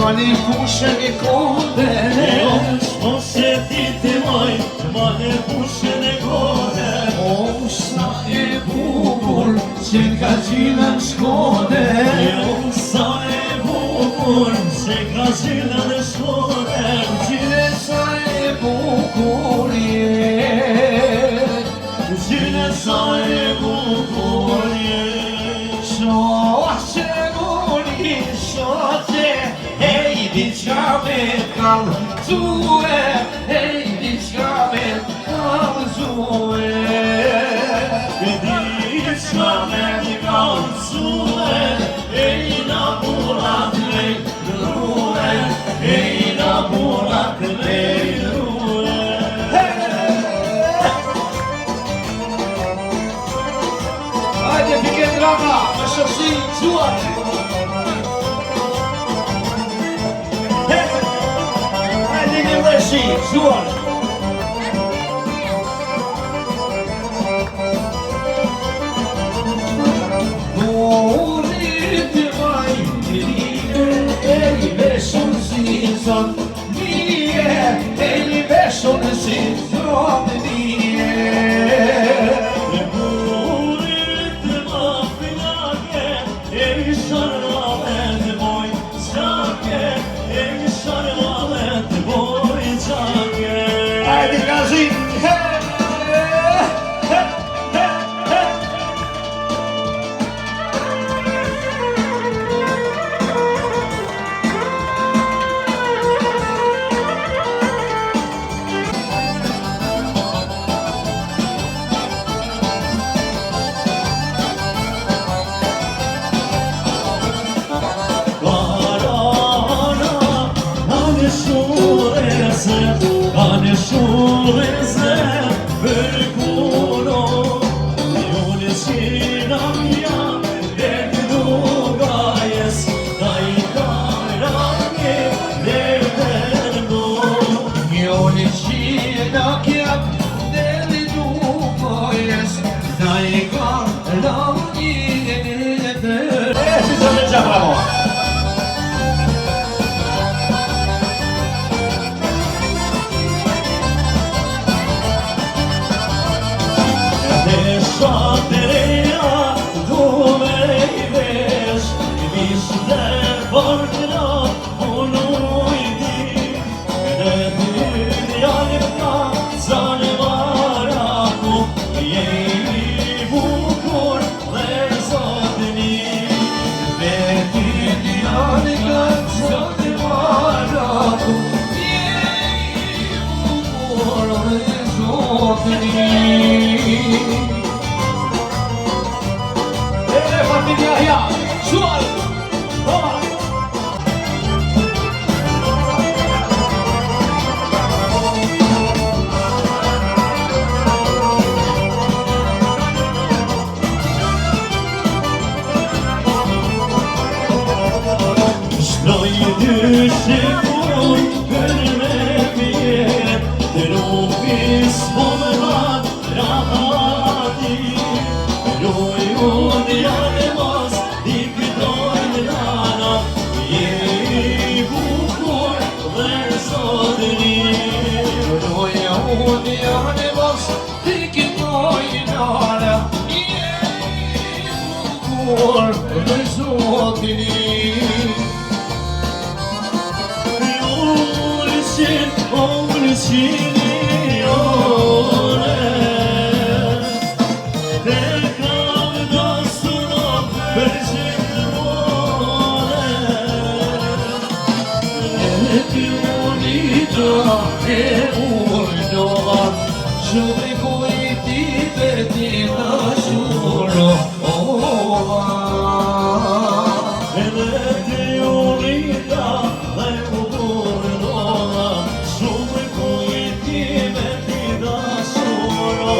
Mani fushën e kode O se ti të moj, mani fushën e kode O sa e bukur, që ka gjina në shkode O sa e bukur, që ka gjina në shkode Gjine sa e bukur je Gjine sa e bukur je Shoqe guri, shoqe diçka me kam zue, diçka me kam zue Diçka me kam zue, inamurat me rue Inamurat me rue Hajde fike drama, me shoshi zuat Leshi, zuar Murit të vaj të lije E i veshon si zon Nije E i veshon si zon Nije Murit të ma filake E i sharvave të moj qake E i sharvave të moj qake Hajde gazin Kanë shureze për kuno Jone qina mja dhe dugajes Ta I karake dhe verno Jone qina kja dhe dugajes Ta I karake dhe verno Si të me qa bravo Familja ja, suar, toma. Shloj dyshimuj për me vjet, trupi s'pomenat rahati. Loj unë janë mos, di këtojnë nana, je i bukur dhe sotëri. Loj unë janë mos, di këtojnë nana, je i bukur dhe sotëri. Shumë kujti për ti në shuro Edhe të julita dhe u burnoha, shumë kujti me ti në shuro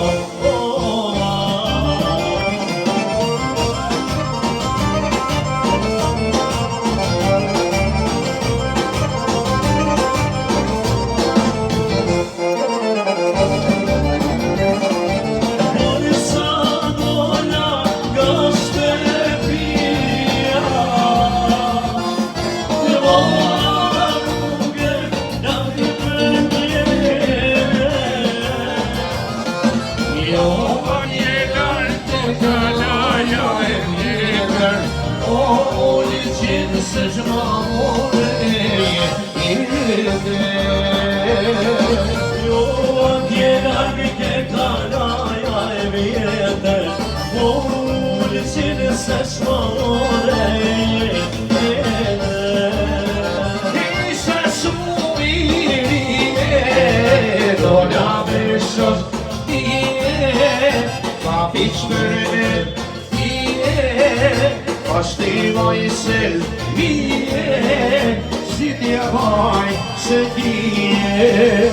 Ashti vajsel, vije, si t'ja vaj se t'je.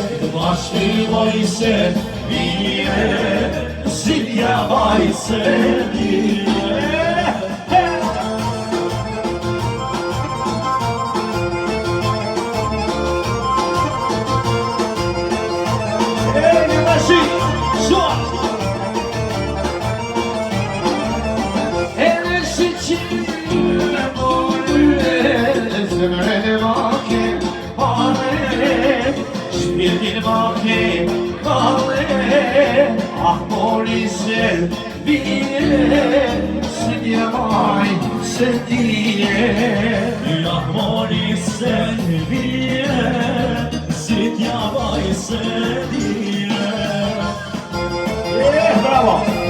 Ashti vajsel, vije, si t'ja vaj se t'je. Ah, Morisel, vije, se t'ja vaj se t'je. Ah, Morisel, vije, si t'ja vaj se t'je. Bravo!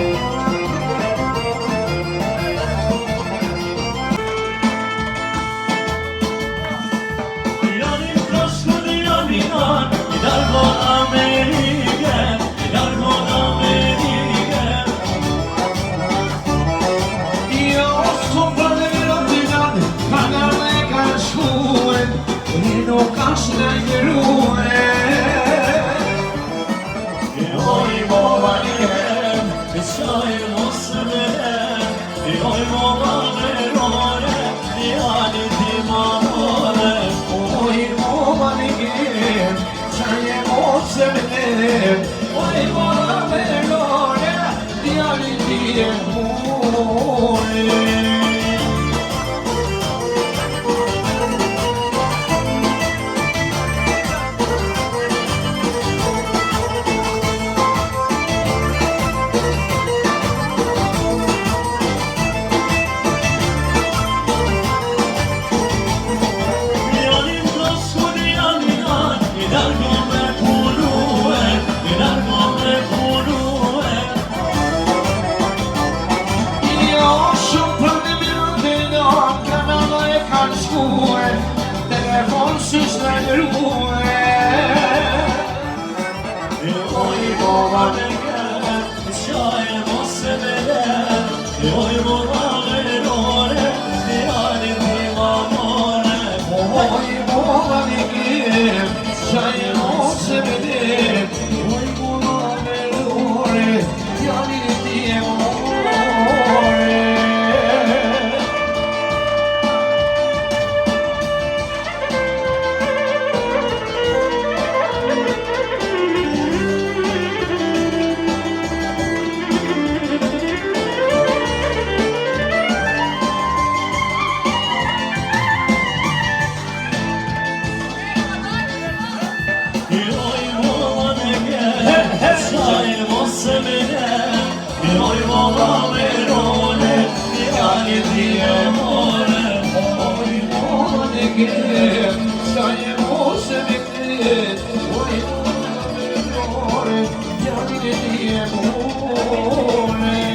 Nuk ashtë në njërue Oj mova njerem, qaj mos me Oj mova verore, djali ti mamore Oj mova njerem, qaj mos me Oj mova verore, djali ti mamore Shumë për jani kem, qaj mos e vedem, oj mula melore, jani ti e more. Oj mola melore, jani ti e more. Oj mola ne kem, qaj mos e vedem, oj mula melore, jani ti e more.